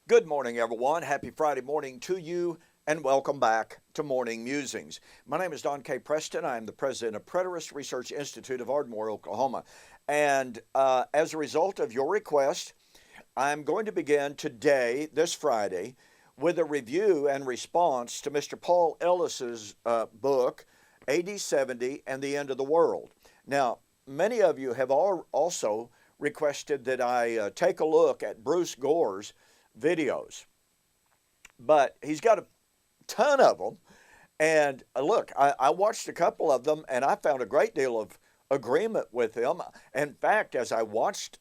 Good morning, everyone. Happy Friday morning to you, and welcome back to Morning Musings. My name is Don K. Preston. I am the president of Preterist Research Institute of Ardmore, Oklahoma. And as a result of your request, I'm going to begin today, this Friday, with a review and response to Mr. Paul Ellis's book, AD 70 and the End of the World. Now, many of you have also requested that I take a look at Bruce Gore's videos, but he's got a ton of them. And look, I watched a couple of them and I found a great deal of agreement with him. In fact, as I watched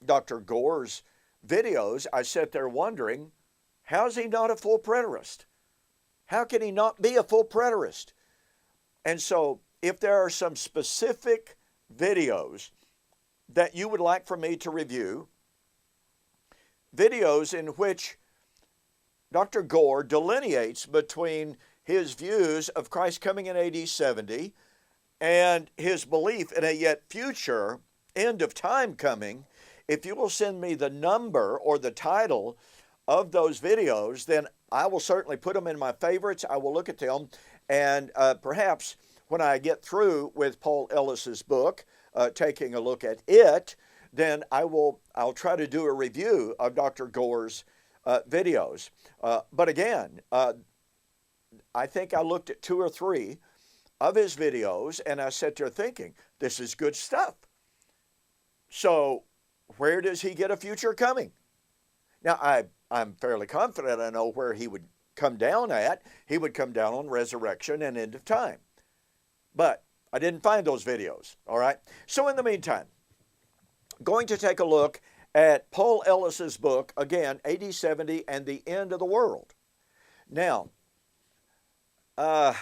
Dr. Gore's videos, I sat there wondering, how is he not a full preterist? How can he not be a full preterist? And so if there are some specific videos that you would like for me to review, videos in which Dr. Gore delineates between his views of Christ coming in AD 70 and his belief in a yet future end of time coming, if you will send me the number or the title of those videos, then I will certainly put them in my favorites. I will look at them, and perhaps when I get through with Paul Ellis's book, taking a look at it, then I'll try to do a review of Dr. Gore's videos. But again, I think I looked at 2 or 3 of his videos and I sat there thinking, this is good stuff. So where does he get a future coming? Now, I'm fairly confident I know where he would come down at. He would come down on resurrection and end of time. But I didn't find those videos, all right? So in the meantime, going to take a look at Paul Ellis's book, again, AD 70 and the End of the World. Now, Mr.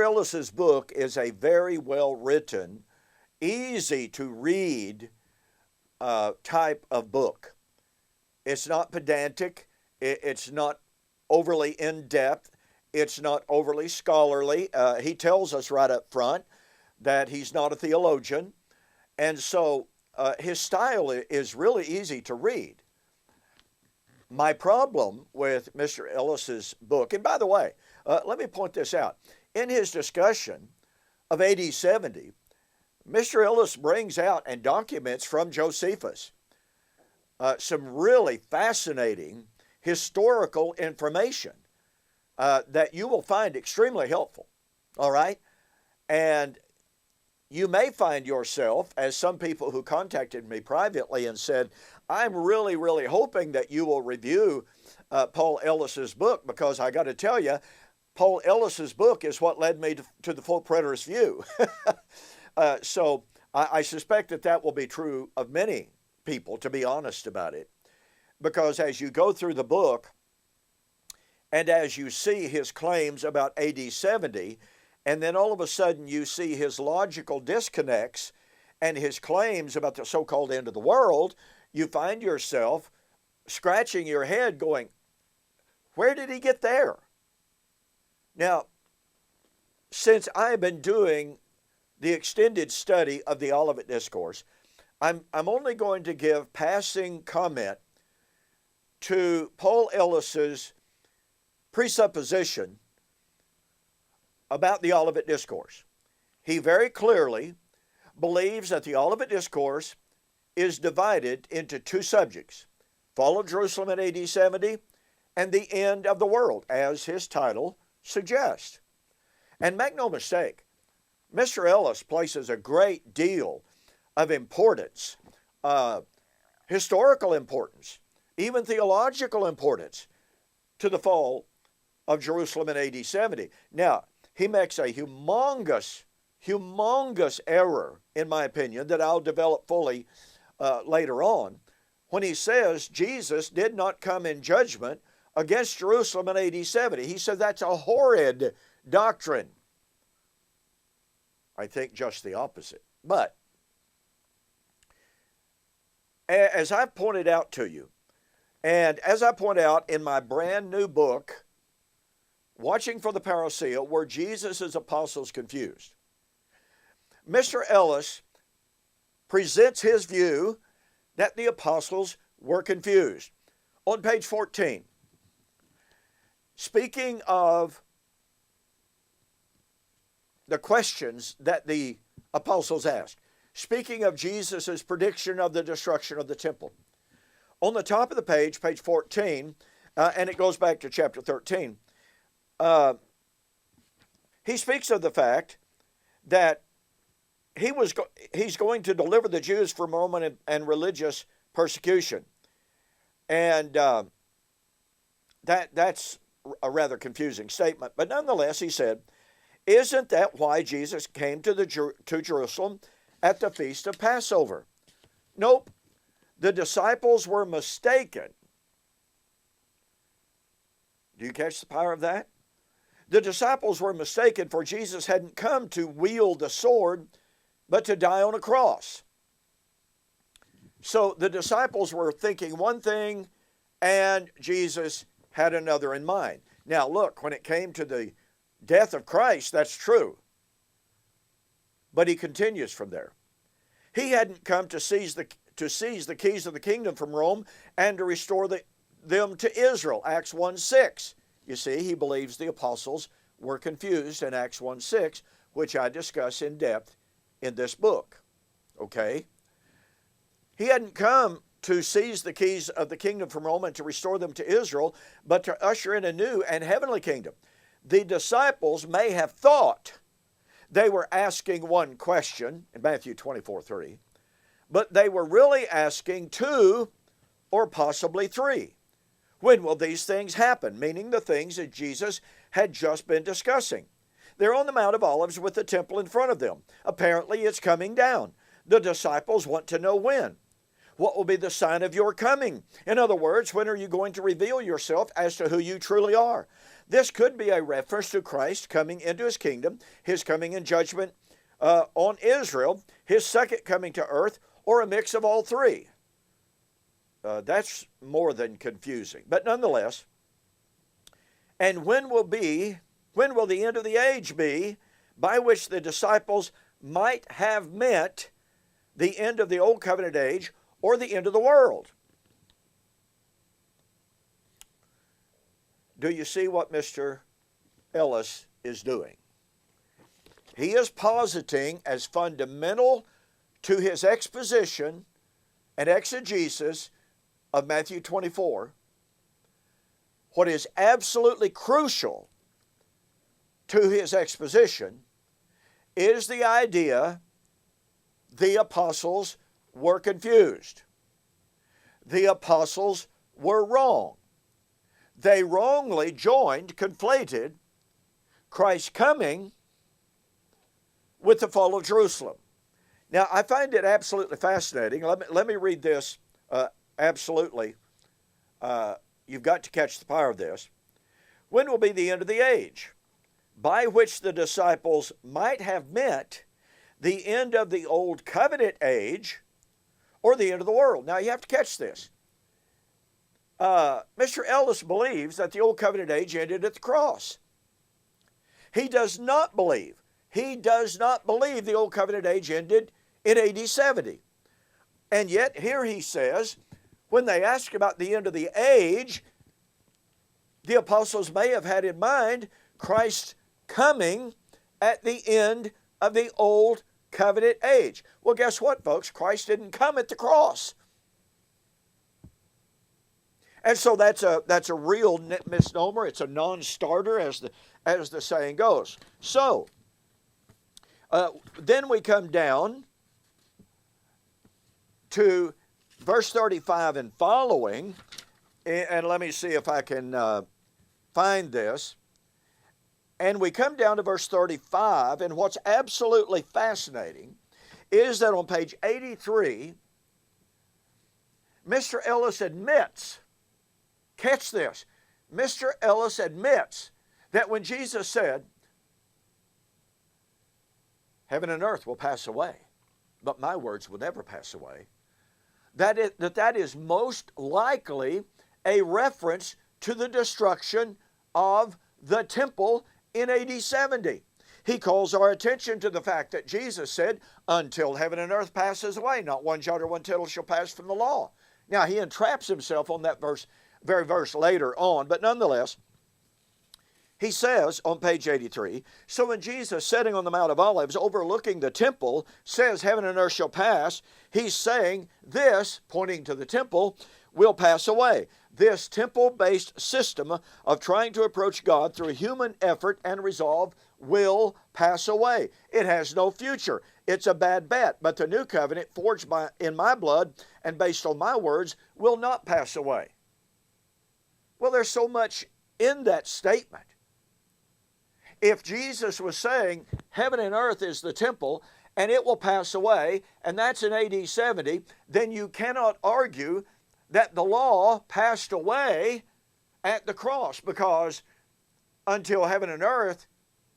Ellis's book is a very well-written, easy to read type of book. It's not pedantic. It's not overly in-depth. It's not overly scholarly. He tells us right up front that he's not a theologian. And so his style is really easy to read. My problem with Mr. Ellis's book, and by the way, let me point this out. In his discussion of AD 70, Mr. Ellis brings out and documents from Josephus some really fascinating historical information that you will find extremely helpful, all right? And you may find yourself, as some people who contacted me privately and said, I'm really, really hoping that you will review Paul Ellis's book, because I got to tell you, Paul Ellis's book is what led me to the full preterist view. So I suspect that will be true of many people, to be honest about it, because as you go through the book and as you see his claims about AD 70, and then all of a sudden you see his logical disconnects and his claims about the so-called end of the world, you find yourself scratching your head going, where did he get there? Now, since I've been doing the extended study of the Olivet Discourse, I'm only going to give passing comment to Paul Ellis's presupposition about the Olivet Discourse. He very clearly believes that the Olivet Discourse is divided into 2 subjects: fall of Jerusalem in AD 70 and the end of the world, as his title suggests. And make no mistake, Mr. Ellis places a great deal of importance, historical importance, even theological importance, to the fall of Jerusalem in AD 70. Now, he makes a humongous error, in my opinion, that I'll develop fully later on, when he says Jesus did not come in judgment against Jerusalem in AD 70. He said that's a horrid doctrine. I think just the opposite. But as I've pointed out to you, and as I point out in my brand new book, Watching for the Paracel, Were Jesus' Apostles Confused? Mr. Ellis presents his view that the apostles were confused. On page 14, speaking of the questions that the apostles asked, speaking of Jesus' prediction of the destruction of the temple, on the top of the page, page 14, and it goes back to chapter 13, he speaks of the fact that he's going to deliver the Jews from Roman and religious persecution. And that's a rather confusing statement. But nonetheless, he said, isn't that why Jesus came to Jerusalem at the feast of Passover? Nope. The disciples were mistaken. Do you catch the power of that? The disciples were mistaken, for Jesus hadn't come to wield the sword, but to die on a cross. So the disciples were thinking one thing, and Jesus had another in mind. Now look, when it came to the death of Christ, that's true. But he continues from there. He hadn't come to seize the keys of the kingdom from Rome and to restore them to Israel, Acts 1:6. You see, he believes the apostles were confused in Acts 1:6, which I discuss in depth in this book. Okay? He hadn't come to seize the keys of the kingdom from Rome and to restore them to Israel, but to usher in a new and heavenly kingdom. The disciples may have thought they were asking one question in Matthew 24:3, but they were really asking two or possibly three. When will these things happen? Meaning the things that Jesus had just been discussing. They're on the Mount of Olives with the temple in front of them. Apparently it's coming down. The disciples want to know when. What will be the sign of your coming? In other words, when are you going to reveal yourself as to who you truly are? This could be a reference to Christ coming into his kingdom, his coming in judgment on Israel, his second coming to earth, or a mix of all three. That's more than confusing. But nonetheless, and when will the end of the age be, by which the disciples might have meant the end of the old covenant age or the end of the world? Do you see what Mr. Ellis is doing? He is positing as fundamental to his exposition and exegesis of Matthew 24, what is absolutely crucial to his exposition is the idea the apostles were confused. The apostles were wrong. They wrongly conflated Christ's coming with the fall of Jerusalem. Now, I find it absolutely fascinating. Let me read this absolutely. You've got to catch the power of this. When will be the end of the age, by which the disciples might have meant the end of the old covenant age or the end of the world? Now, you have to catch this. Mr. Ellis believes that the old covenant age ended at the cross. He does not believe the old covenant age ended in AD 70. And yet here he says, when they ask about the end of the age, the apostles may have had in mind Christ's coming at the end of the old covenant age. Well, guess what, folks? Christ didn't come at the cross. And so that's a real misnomer. It's a non-starter, as the saying goes. So then we come down to verse 35 and following, and let me see if I can find this. And we come down to verse 35, and what's absolutely fascinating is that on page 83, Mr. Ellis admits, catch this, Mr. Ellis admits that when Jesus said, heaven and earth will pass away, but my words will never pass away, that is most likely a reference to the destruction of the temple in AD 70. He calls our attention to the fact that Jesus said, until heaven and earth passes away, not one jot or one tittle shall pass from the law. Now, he entraps himself on that very verse later on, but nonetheless, he says on page 83, so when Jesus, sitting on the Mount of Olives, overlooking the temple, says, heaven and earth shall pass, he's saying this, pointing to the temple, will pass away. This temple-based system of trying to approach God through human effort and resolve will pass away. It has no future. It's a bad bet, but the new covenant forged in my blood and based on my words will not pass away. Well, there's so much in that statement. If Jesus was saying heaven and earth is the temple and it will pass away, and that's in AD 70, then you cannot argue that the law passed away at the cross, because until heaven and earth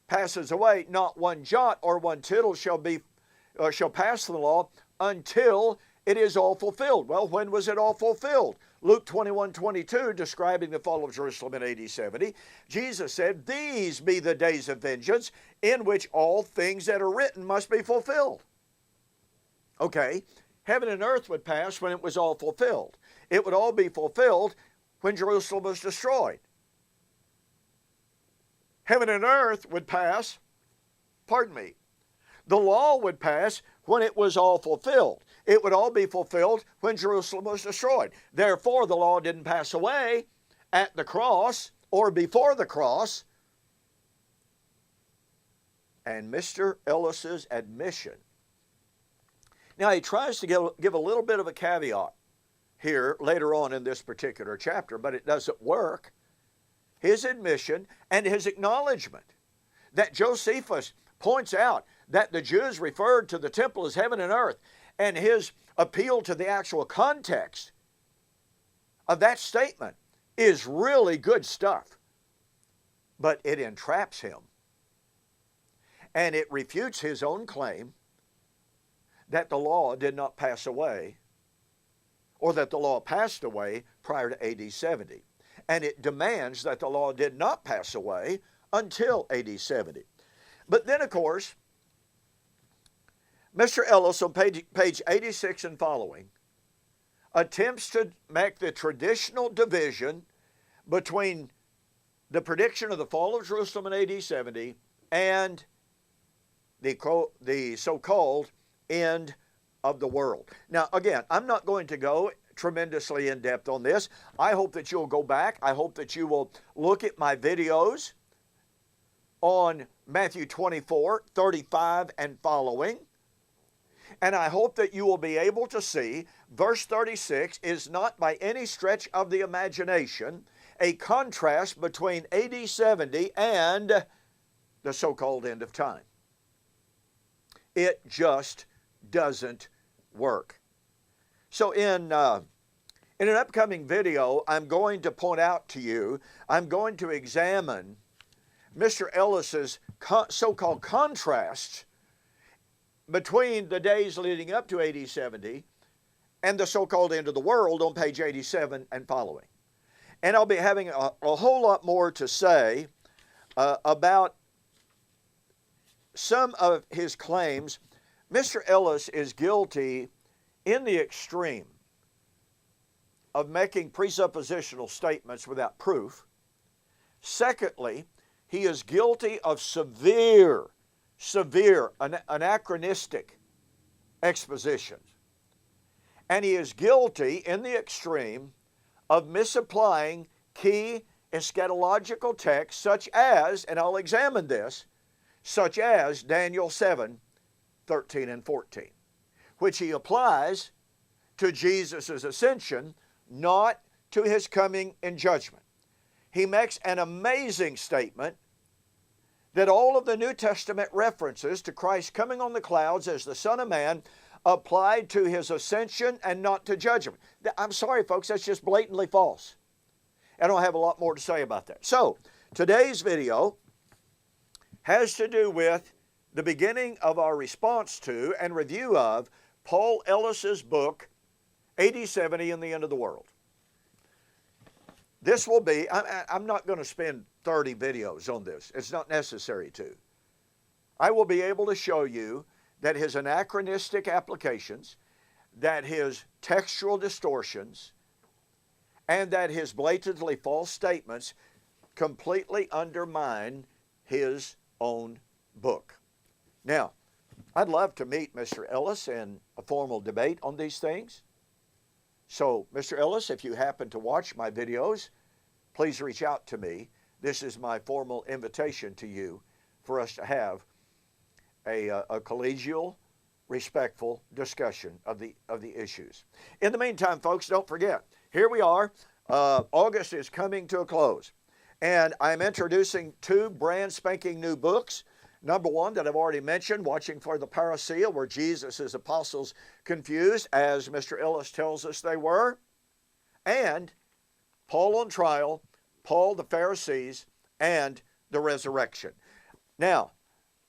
passes away, not one jot or one tittle shall pass the law until it is all fulfilled. Well, when was it all fulfilled? Luke 21:22, describing the fall of Jerusalem in AD 70, Jesus said, these be the days of vengeance in which all things that are written must be fulfilled. Okay, heaven and earth would pass when it was all fulfilled. It would all be fulfilled when Jerusalem was destroyed. Heaven and earth would pass, the law would pass when it was all fulfilled. It would all be fulfilled when Jerusalem was destroyed. Therefore, the law didn't pass away at the cross or before the cross. And Mr. Ellis's admission. Now, he tries to give a little bit of a caveat here later on in this particular chapter, but it doesn't work. His admission and his acknowledgement that Josephus points out that the Jews referred to the temple as heaven and earth, and his appeal to the actual context of that statement is really good stuff. But it entraps him, and it refutes his own claim that the law did not pass away, or that the law passed away prior to AD 70. And it demands that the law did not pass away until AD 70. But then, of course, Mr. Ellis on page 86 and following attempts to make the traditional division between the prediction of the fall of Jerusalem in AD 70 and the so-called end of the world. Now, again, I'm not going to go tremendously in depth on this. I hope that you'll go back. I hope that you will look at my videos on Matthew 24, 35 and following. And I hope that you will be able to see verse 36 is not by any stretch of the imagination a contrast between AD 70 and the so-called end of time. It just doesn't work. So in an upcoming video, I'm going to point out to you, I'm going to examine Mr. Ellis's so-called contrasts between the days leading up to AD 70 and the so-called end of the world on page 87 and following. And I'll be having a whole lot more to say about some of his claims. Mr. Ellis is guilty in the extreme of making presuppositional statements without proof. Secondly, he is guilty of severe anachronistic expositions. And he is guilty in the extreme of misapplying key eschatological texts such as, and I'll examine this, such as Daniel 7, 13 and 14, which he applies to Jesus' ascension, not to his coming in judgment. He makes an amazing statement that all of the New Testament references to Christ coming on the clouds as the Son of Man applied to his ascension and not to judgment. I'm sorry, folks, that's just blatantly false. I don't have a lot more to say about that. So, today's video has to do with the beginning of our response to and review of Paul Ellis's book, AD 70 and the End of the World. This will be, I'm not going to spend 30 videos on this. It's not necessary to. I will be able to show you that his anachronistic applications, that his textual distortions and that his blatantly false statements completely undermine his own book. Now, I'd love to meet Mr. Ellis in a formal debate on these things. So, Mr. Ellis, if you happen to watch my videos, please reach out to me. This is my formal invitation to you for us to have a collegial, respectful discussion of the issues. In the meantime, folks, don't forget, here we are. August is coming to a close, and I'm introducing 2 brand spanking new books. Number 1 that I've already mentioned, Watching for the Paracel, where Jesus' apostles confused, as Mr. Ellis tells us they were, and Paul on Trial, Paul the Pharisees, and the Resurrection. Now,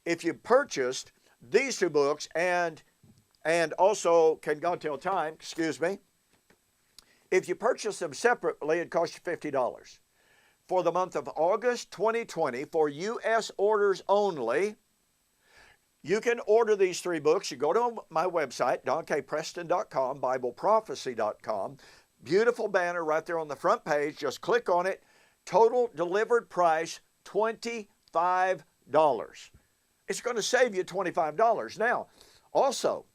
if you purchased these 2 books and also Can God Tell Time, if you purchase them separately, it costs you $50. For the month of August 2020, for U.S. orders only, you can order these 3 books. You go to my website, donkpreston.com, bibleprophecy.com. Beautiful banner right there on the front page. Just click on it. Total delivered price, $25. It's going to save you $25. Now, also,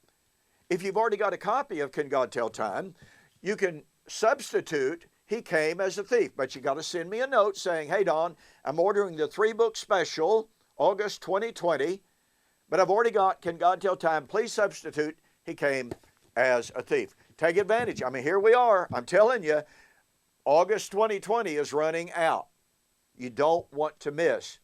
if you've already got a copy of Can God Tell Time, you can substitute He Came as a Thief. But you got to send me a note saying, hey, Don, I'm ordering the 3-book special, August 2020, but I've already got Can God Tell Time. Please substitute He Came as a Thief. Take advantage. I mean, here we are. I'm telling you, August 2020 is running out. You don't want to miss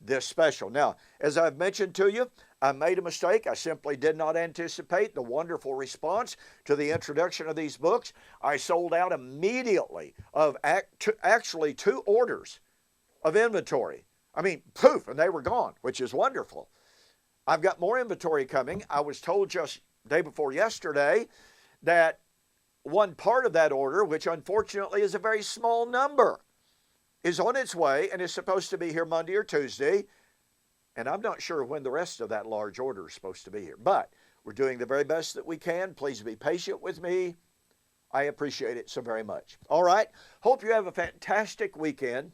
this special. Now, as I've mentioned to you, I made a mistake. I simply did not anticipate the wonderful response to the introduction of these books. I sold out immediately of actually 2 orders of inventory. I mean, poof, and they were gone, which is wonderful. I've got more inventory coming. I was told just day before yesterday that one part of that order, which unfortunately is a very small number, is on its way and is supposed to be here Monday or Tuesday. And I'm not sure when the rest of that large order is supposed to be here. But we're doing the very best that we can. Please be patient with me. I appreciate it so very much. All right. Hope you have a fantastic weekend.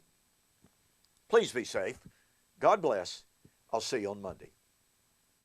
Please be safe. God bless. I'll see you on Monday.